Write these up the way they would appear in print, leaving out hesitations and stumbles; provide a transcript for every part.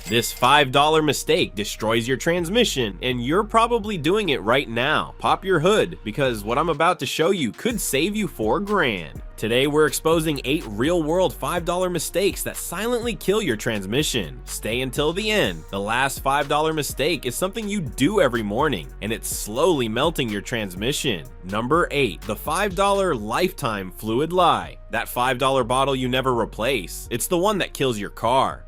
This $5 mistake destroys your transmission, and you're probably doing it right now. Pop your hood, because what I'm about to show you could save you $4,000. Today we're exposing 8 real-world $5 mistakes that silently kill your transmission. Stay until the end. The last $5 mistake is something you do every morning, and it's slowly melting your transmission. Number 8, the $5 lifetime fluid lie. That $5 bottle you never replace. It's the one that kills your car.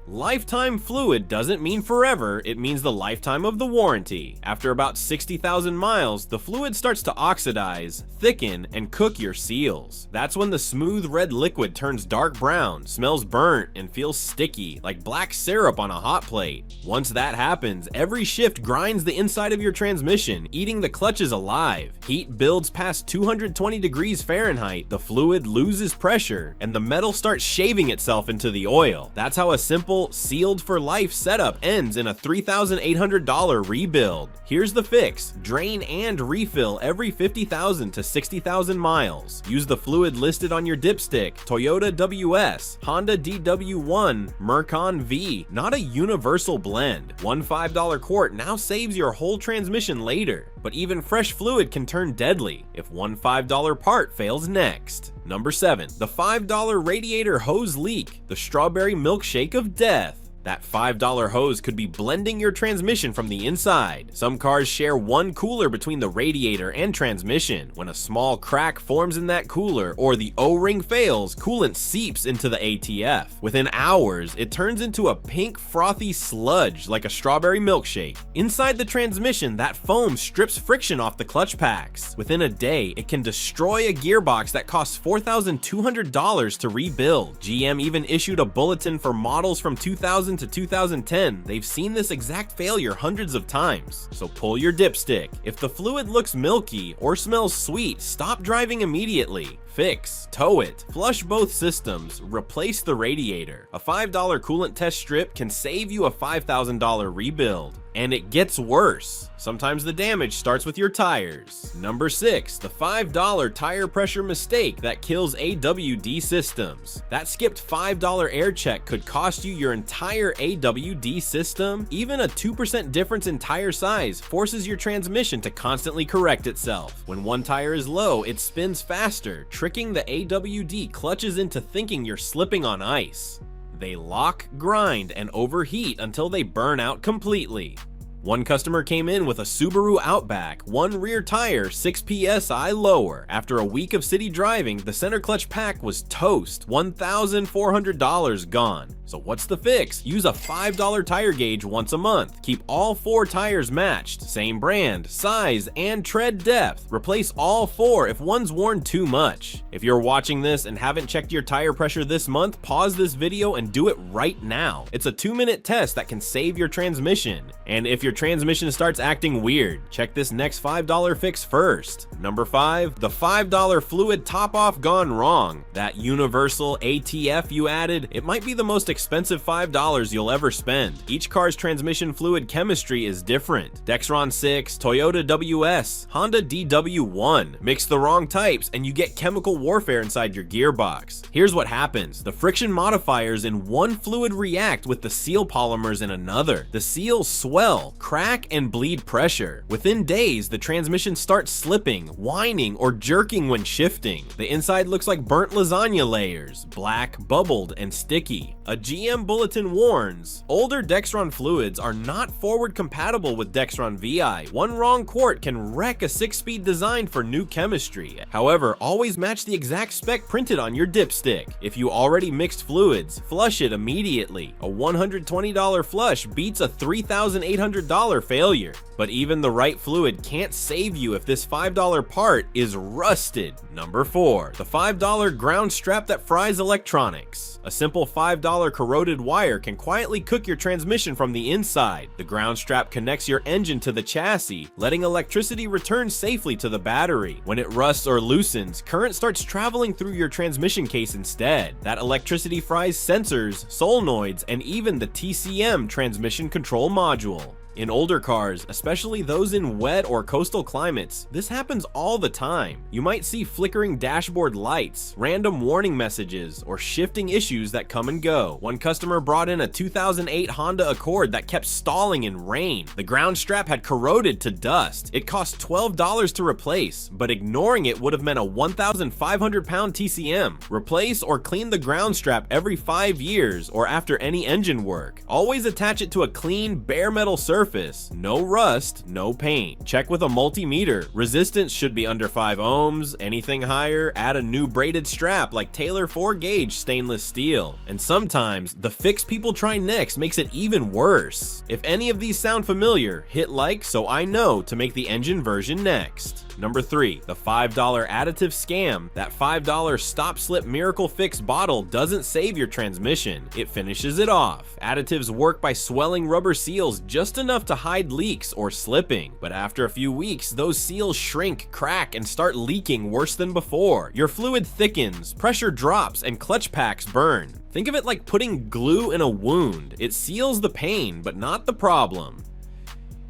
Lifetime fluid doesn't mean forever, it means the lifetime of the warranty. After about 60,000 miles, the fluid starts to oxidize, thicken, and cook your seals. That's when the smooth red liquid turns dark brown, smells burnt, and feels sticky, like black syrup on a hot plate. Once that happens, every shift grinds the inside of your transmission, eating the clutches alive. Heat builds past 220 degrees Fahrenheit, the fluid loses pressure, and the metal starts shaving itself into the oil. That's how a simple sealed for life setup ends in a $3,800 rebuild. Here's the fix: drain and refill every 50,000 to 60,000 miles. Use the fluid listed on your dipstick: Toyota WS, Honda DW1, Mercon V, not a universal blend. One $5 quart now saves your whole transmission later, but even fresh fluid can turn deadly if one $5 part fails next. Number 7, the $5 radiator hose leak, the strawberry milkshake of death. That $5 hose could be blending your transmission from the inside. Some cars share one cooler between the radiator and transmission. When a small crack forms in that cooler or the O-ring fails, coolant seeps into the ATF. Within hours, it turns into a pink frothy sludge like a strawberry milkshake. Inside the transmission, that foam strips friction off the clutch packs. Within a day, it can destroy a gearbox that costs $4,200 to rebuild. GM even issued a bulletin for models from 2000 to 2010, they've seen this exact failure hundreds of times. So pull your dipstick. If the fluid looks milky or smells sweet, stop driving immediately. Fix, tow it, flush both systems, replace the radiator. A $5 coolant test strip can save you a $5,000 rebuild. And it gets worse. Sometimes the damage starts with your tires. Number 6, the $5 tire pressure mistake that kills AWD systems. That skipped $5 air check could cost you your entire AWD system. Even a 2% difference in tire size forces your transmission to constantly correct itself. When one tire is low, it spins faster, tricking the AWD clutches into thinking you're slipping on ice. They lock, grind, and overheat until they burn out completely. One customer came in with a Subaru Outback, one rear tire 6 psi lower. After a week of city driving, the center clutch pack was toast, $1,400 gone. So what's the fix? Use a $5 tire gauge once a month. Keep all 4 tires matched, same brand, size, and tread depth. Replace all 4 if one's worn too much. If you're watching this and haven't checked your tire pressure this month, pause this video and do it right now. It's a 2-minute test that can save your transmission. And if your transmission starts acting weird, check this next $5 fix first. Number 5, the $5 fluid top-off gone wrong. That universal ATF you added, it might be the most expensive $5 you'll ever spend. Each car's transmission fluid chemistry is different. Dexron 6, Toyota WS, Honda DW1. Mix the wrong types and you get chemical warfare inside your gearbox. Here's what happens. The friction modifiers in one fluid react with the seal polymers in another. The seals swell, crack, and bleed pressure. Within days, the transmission starts slipping, whining, or jerking when shifting. The inside looks like burnt lasagna layers, black, bubbled, and sticky. A GM bulletin warns, older Dexron fluids are not forward compatible with Dexron VI. One wrong quart can wreck a 6-speed design for new chemistry. However, always match the exact spec printed on your dipstick. If you already mixed fluids, flush it immediately. A $120 flush beats a $3,800 failure. But even the right fluid can't save you if this $5 part is rusted. Number 4, the $5 ground strap that fries electronics. A simple $5 corroded wire can quietly cook your transmission from the inside. The ground strap connects your engine to the chassis, letting electricity return safely to the battery. When it rusts or loosens, current starts traveling through your transmission case instead. That electricity fries sensors, solenoids, and even the TCM transmission control module. In older cars, especially those in wet or coastal climates, this happens all the time. You might see flickering dashboard lights, random warning messages, or shifting issues that come and go. One customer brought in a 2008 Honda Accord that kept stalling in rain. The ground strap had corroded to dust. It cost $12 to replace, but ignoring it would have meant a 1,500 pound TCM. Replace or clean the ground strap every 5 years or after any engine work. Always attach it to a clean, bare metal surface. No rust, no paint. Check with a multimeter. Resistance should be under 5 ohms. Anything higher, add a new braided strap like Taylor 4-gauge stainless steel. And sometimes, the fix people try next makes it even worse. If any of these sound familiar, hit like so I know to make the engine version next. Number 3, the $5 additive scam. That $5 stop slip miracle fix bottle doesn't save your transmission, it finishes it off. Additives work by swelling rubber seals just enough to hide leaks or slipping, but after a few weeks, those seals shrink, crack, and start leaking worse than before. Your fluid thickens, pressure drops, and clutch packs burn. Think of it like putting glue in a wound. It seals the pain, but not the problem.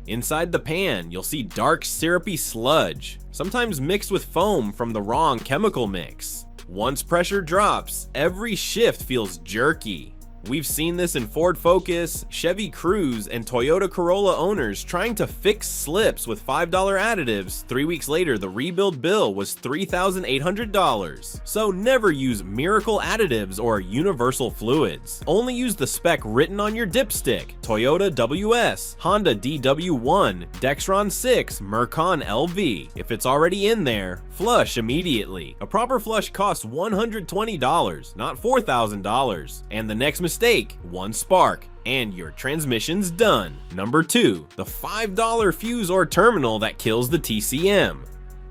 Inside the pan, you'll see dark, syrupy sludge, sometimes mixed with foam from the wrong chemical mix. Once pressure drops, every shift feels jerky. We've seen this in Ford Focus, Chevy Cruze, and Toyota Corolla owners trying to fix slips with $5 additives. 3 weeks later, the rebuild bill was $3,800. So never use miracle additives or universal fluids. Only use the spec written on your dipstick: Toyota WS, Honda DW1, Dexron 6, Mercon LV. If it's already in there, flush immediately. A proper flush costs $120, not $4,000. And the next mistake, one spark, and your transmission's done. Number 2, the $5 fuse or terminal that kills the TCM.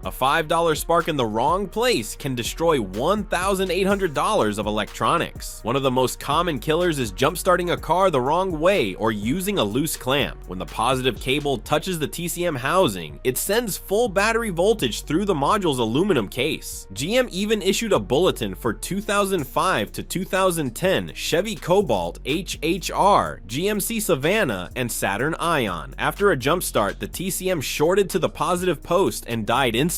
A $5 spark in the wrong place can destroy $1,800 of electronics. One of the most common killers is jump-starting a car the wrong way or using a loose clamp. When the positive cable touches the TCM housing, it sends full battery voltage through the module's aluminum case. GM even issued a bulletin for 2005 to 2010 Chevy Cobalt HHR, GMC Savannah, and Saturn Ion. After a jump start, the TCM shorted to the positive post and died instantly.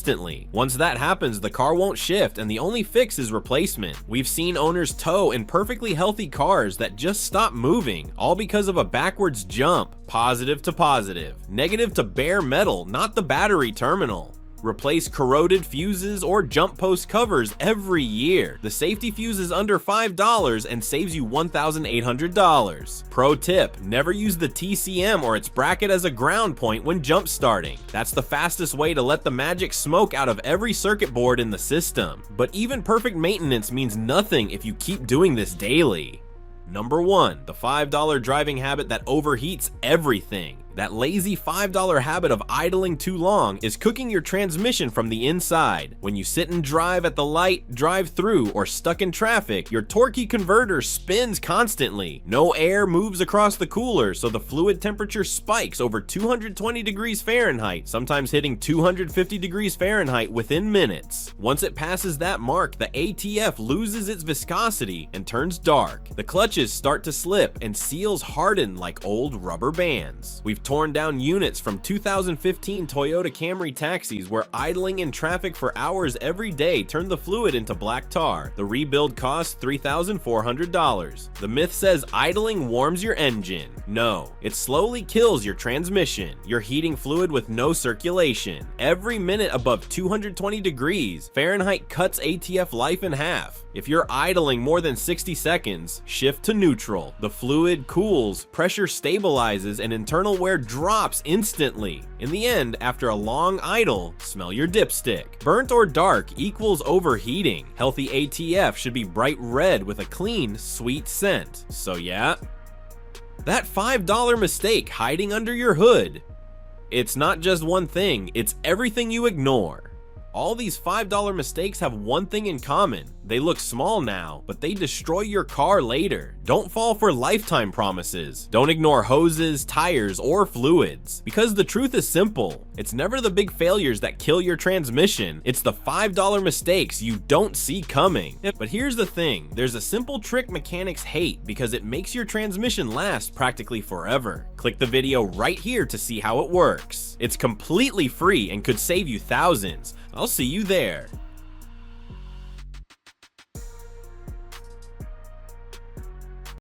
Once that happens, the car won't shift, and the only fix is replacement. We've seen owners tow in perfectly healthy cars that just stop moving, all because of a backwards jump. Positive to positive, negative to bare metal, not the battery terminal. Replace corroded fuses or jump post covers every year. The safety fuse is under $5 and saves you $1,800. Pro tip, never use the TCM or its bracket as a ground point when jump starting. That's the fastest way to let the magic smoke out of every circuit board in the system. But even perfect maintenance means nothing if you keep doing this daily. Number 1, the $5 driving habit that overheats everything. That lazy $5 habit of idling too long is cooking your transmission from the inside. When you sit and drive at the light, drive through, or stuck in traffic, your torquey converter spins constantly. No air moves across the cooler, so the fluid temperature spikes over 220 degrees Fahrenheit, sometimes hitting 250 degrees Fahrenheit within minutes. Once it passes that mark, the ATF loses its viscosity and turns dark. The clutches start to slip and seals harden like old rubber bands. We've torn down units from 2015 Toyota Camry taxis where idling in traffic for hours every day turned the fluid into black tar. The rebuild cost $3,400. The myth says idling warms your engine. No, it slowly kills your transmission. You're heating fluid with no circulation. Every minute above 220 degrees Fahrenheit cuts ATF life in half. If you're idling more than 60 seconds, shift to neutral. The fluid cools, pressure stabilizes, and internal wear drops instantly. In the end, after a long idle, smell your dipstick. Burnt or dark equals overheating. Healthy ATF should be bright red with a clean, sweet scent. So yeah, that $5 mistake hiding under your hood. It's not just one thing, it's everything you ignore. All these $5 mistakes have one thing in common: They look small now, but they destroy your car later. Don't fall for lifetime promises. Don't ignore hoses, tires, or fluids. Because the truth is simple. It's never the big failures that kill your transmission. It's the $5 mistakes you don't see coming. But here's the thing. There's a simple trick mechanics hate because it makes your transmission last practically forever. Click the video right here to see how it works. It's completely free and could save you thousands. I'll see you there.